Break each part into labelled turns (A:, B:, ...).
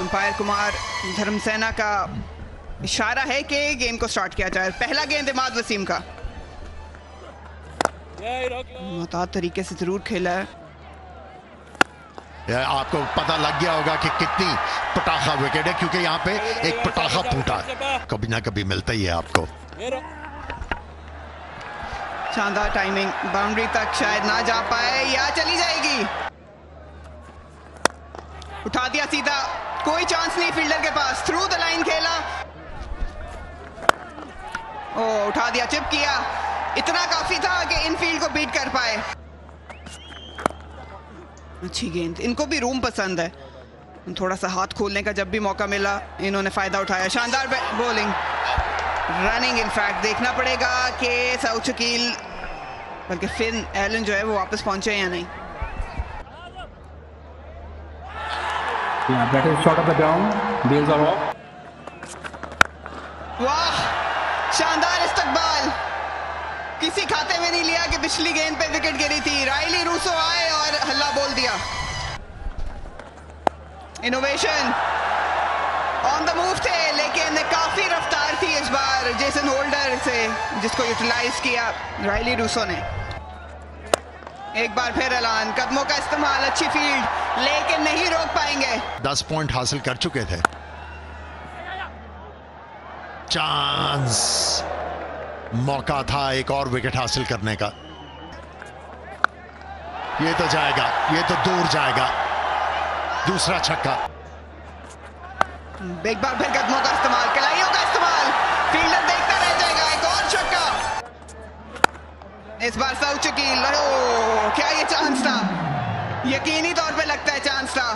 A: Umpire Kumar Dharmasena का इशारा है कि गेम को स्टार्ट किया जाए। पहला गेंद इमाद वसीम का मुताद तरीके से जरूर खेला है।
B: आपको पता लग गया होगा कि कितनी पटाखा विकेट है, क्योंकि यहाँ पे एक पटाखा फूटा कभी ना कभी मिलता ही है आपको।
A: शानदार टाइमिंग, बाउंड्री तक शायद ना जा पाए या चली जाएगी। उठा दिया सीधा, कोई चांस नहीं फील्डर के पास, थ्रू द लाइन खेला। ओ उठा दिया, चिप किया, इतना काफी था कि इनफील्ड को बीट कर पाए। अच्छी गेंद, इनको भी रूम पसंद है, थोड़ा सा हाथ खोलने का जब भी मौका मिला इन्होंने फायदा उठाया। शानदार बॉलिंग, रनिंग इनफैक्ट देखना पड़ेगा कि साउथ शकील बल्कि फिन एलन जो है वो वापस पहुंचे या नहीं। वाह शानदार इस्तकबाल, किसी खाते में नहीं लिया कि पिछली गेंद पे विकेट गिरी थी। रायली रूसो आए और हल्ला बोल दिया। इनोवेशन ऑन द मूव थे, लेकिन काफी रफ्तार थी इस बार जेसन होल्डर से, जिसको यूटिलाइज किया रायली रूसो ने। एक बार फिर ऐलान, कदमों का इस्तेमाल, अच्छी फील्ड, लेकिन नहीं रोक पाएंगे।
B: 10 पॉइंट हासिल कर चुके थे। चांस, मौका था एक और विकेट हासिल करने का। ये तो जाएगा, ये तो दूर जाएगा। दूसरा छक्का।
A: एक बार फिर कदमों का इस्तेमाल, कलाइयों का इस्तेमाल, फील्डर देखता रह जाएगा। एक और छक्का, इस बार साउथ शकील। क्या ये चांस था? यकीनी तौर पे लगता है चांस था।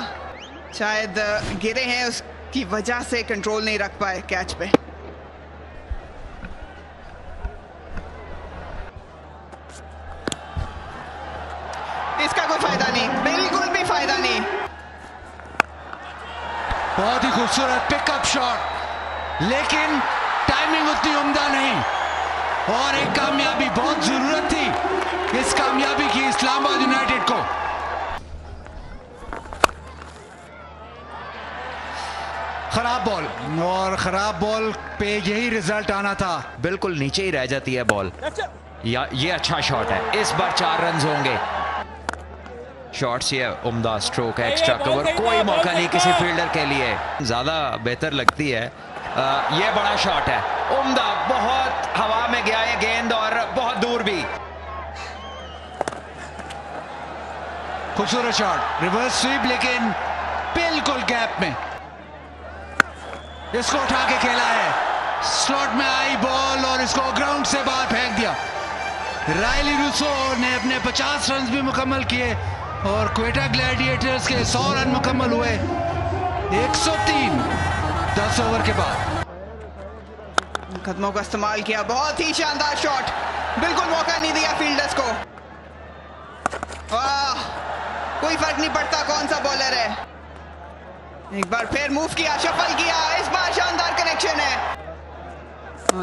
A: शायद गिरे हैं, उसकी वजह से कंट्रोल नहीं रख पाए कैच पे। इसका कोई फायदा नहीं, बिल्कुल भी फायदा नहीं।
C: बहुत ही खूबसूरत पिकअप शॉट, लेकिन टाइमिंग उतनी उम्दा नहीं, और एक कामयाबी, बहुत जरूरत थी इस कामयाबी की इस्लामाबाद यूनाइटेड को। खराब बॉल, और खराब बॉल पे यही रिजल्ट आना था।
D: बिल्कुल नीचे ही रह जाती है बॉल। या ये अच्छा शॉट है, इस बार 4 रन होंगे। शॉट्स ये उम्दा, स्ट्रोक है, एक्स्ट्रा कवर, कोई मौका नहीं किसी फील्डर के लिए, ज्यादा बेहतर लगती है। ये बड़ा शॉट है, उम्दा, बहुत हवा में गया है गेंद और बहुत दूर भी।
C: खूबसूरत शॉट, रिवर्स स्वीप, लेकिन बिल्कुल गैप में इसको उठा के खेला है। स्लॉट में आई बॉल और इसको ग्राउंड से बाहर फेंक दिया। रायली रूसो ने अपने 50 रन भी मुकम्मल किए और क्वेटा ग्लैडिएटर्स के 100 रन मुकम्मल हुए। 103 10 ओवर के बाद।
A: कदमों का इस्तेमाल किया, बहुत ही शानदार शॉट, बिल्कुल मौका नहीं दिया फील्डर्स को। वाह, कोई फर्क नहीं पड़ता कौन सा बॉलर है। एक बार फिर मूव किया, शफल किया, इस बार शानदार कनेक्शन है।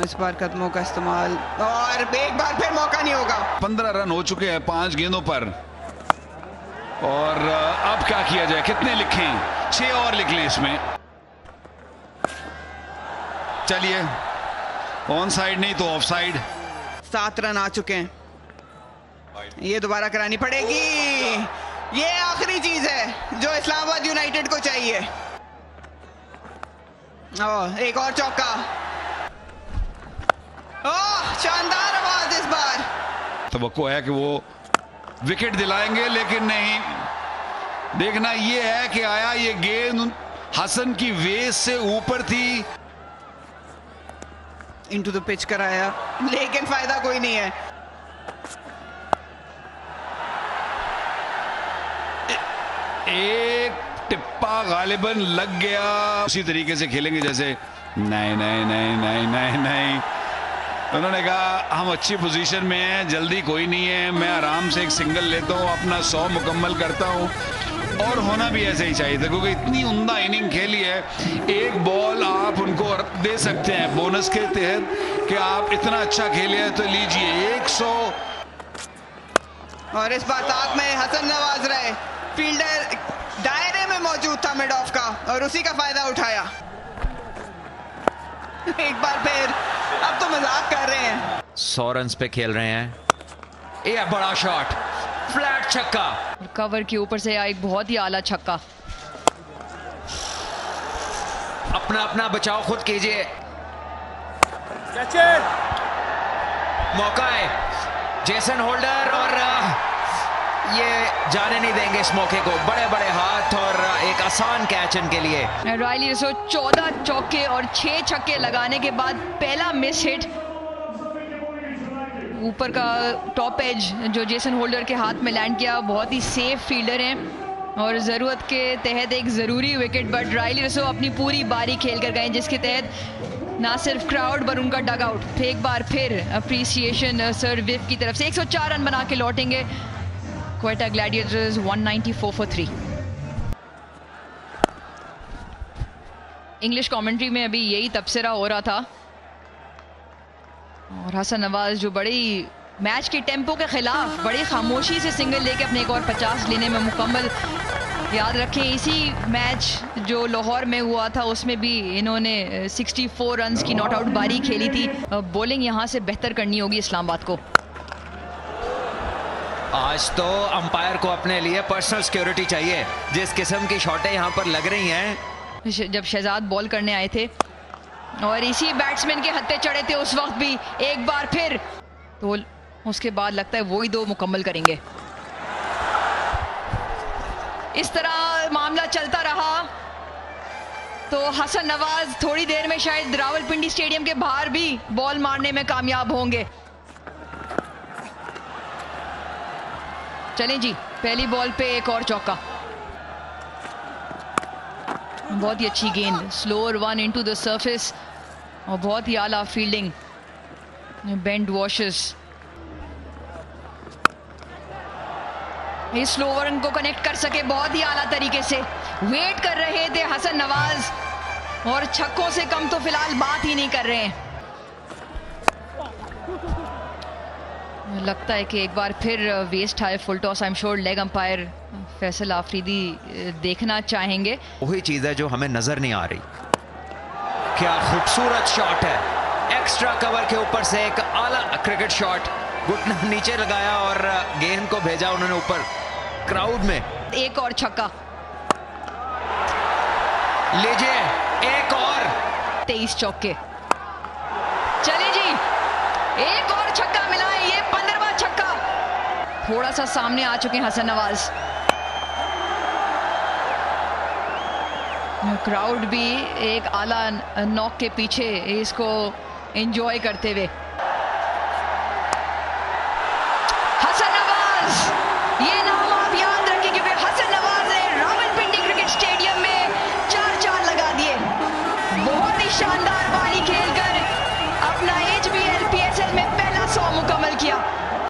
A: इस बार कदमों का इस्तेमाल, और एक बार फिर मौका नहीं होगा।
E: 15 रन हो चुके हैं 5 गेंदों पर, और अब क्या किया जाए, कितने लिखें? 6 और लिख लें इसमें। चलिए, ऑन साइड नहीं तो ऑफ साइड।
A: 7 रन आ चुके हैं, ये दोबारा करानी पड़ेगी। ये आखिरी चीज है जो इस्लामाबाद यूनाइटेड को चाहिए। एक और चौका, शानदार आवाज इस बार।
E: तवक्को है कि वो विकेट दिलाएंगे, लेकिन नहीं। देखना ये है कि आया ये गेंद हसन की वेस से ऊपर थी,
A: इनटू द पिच कराया, लेकिन फायदा कोई नहीं है।
E: एक टिप्पा गालिबन लग गया। उसी तरीके से खेलेंगे जैसे, नहीं नहीं नहीं नहीं नहीं नहीं। उन्होंने कहा हम अच्छी पोजीशन में हैं, जल्दी कोई नहीं है, मैं आराम से एक सिंगल लेता हूं, अपना 100 मुकम्मल करता हूं। और होना भी ऐसे ही चाहिए था, क्योंकि इतनी उम्दा इनिंग खेली है। एक बॉल आप उनको दे सकते हैं बोनस के तहत कि आप इतना अच्छा खेले हैं, तो लीजिए 100।
A: और इस बार ताक में हसन नवाज रहे, फील्डर दायरे में मौजूद था मिड ऑफ का और उसी का फायदा उठाया। एक बार फिर, अब तो मजाक कर रहे हैं।
D: 100 रन पे खेल रहे हैं। ये बड़ा शॉट, फ्लैट छक्का,
F: कवर के ऊपर से एक बहुत ही आला छक्का।
D: अपना अपना बचाव खुद कीजिए। मौका है जेसन होल्डर और ये जाने नहीं देंगे इस मौके को। बड़े बड़े हाथ और एक आसान कैच इनके लिए।
F: रायली रुसो 14 चौके और 6 छक्के लगाने के बाद पहला मिस हिट ऊपर का टॉप एज जो जेसन होल्डर के हाथ में लैंड किया। बहुत ही सेफ फील्डर हैं और ज़रूरत के तहत एक ज़रूरी विकेट, बट रायली रुसो अपनी पूरी बारी खेल कर गए जिसके तहत ना सिर्फ क्राउड पर उनका डग आउट। एक बार फिर अप्रिसिएशन सर विव की तरफ से। 104 रन बना के लौटेंगे Quetta Gladiators 194 for 3। English commentary में अभी यही तबसरा हो रहा था और हसन नवाज जो बड़ी मैच के टेम्पो के खिलाफ बड़ी खामोशी से सिंगल लेके अपने एक और 50 लेने में मुकम्मल। याद रखें इसी मैच जो लाहौर में हुआ था उसमें भी इन्होंने 64 रन्स की नॉट आउट बारी खेली थी। बॉलिंग यहां से बेहतर करनी होगी इस्लामाबाद को।
D: आज तो अंपायर को अपने लिए पर्सनल सिक्योरिटी चाहिए। जिस किस्म की शॉटें यहां पर लग रही हैं।
F: जब शहजाद बॉल करने आए थे और इसी बैट्समैन के हत्थे चढ़े थे उस वक्त भी, एक बार फिर तो उसके बाद लगता है वही 2 मुकम्मल करेंगे। इस तरह मामला चलता रहा तो हसन नवाज थोड़ी देर में शायद रावलपिंडी स्टेडियम के बाहर भी बॉल मारने में कामयाब होंगे। चलें जी, पहली बॉल पे एक और चौका। बहुत ही अच्छी गेंद, slower one into the surface और बहुत ही आला फील्डिंग, बेंड वॉशेस। इस स्लोअर को कनेक्ट कर सके बहुत ही आला तरीके से। वेट कर रहे थे हसन नवाज और छक्कों से कम तो फिलहाल बात ही नहीं कर रहे हैं। लगता है कि एक बार फिर वेस्ट है full toss. I am sure leg umpire Faisal Afridi देखना चाहेंगे।
D: वही चीज है जो हमें नजर नहीं आ रही। क्या खूबसूरत शॉट है, एक्स्ट्रा कवर के ऊपर से एक आला क्रिकेट शॉट। घुटना नीचे लगाया और गेंद को भेजा उन्होंने ऊपर क्राउड में।
F: एक और छक्का,
D: लीजिए एक और।
F: 23 चौके। चले जी, एक और छक्का मिला है, ये 15वां छक्का। थोड़ा सा सामने आ चुके हैं हसन नवाज। क्राउड भी एक आला नॉक के पीछे इसको एंजॉय करते हुए। हसन नवाज, ये नाम आप याद रखें क्योंकि हसन नवाज ने रावलपिंडी क्रिकेट स्टेडियम में 4 लगा दिए। बहुत ही शानदार बारी खेल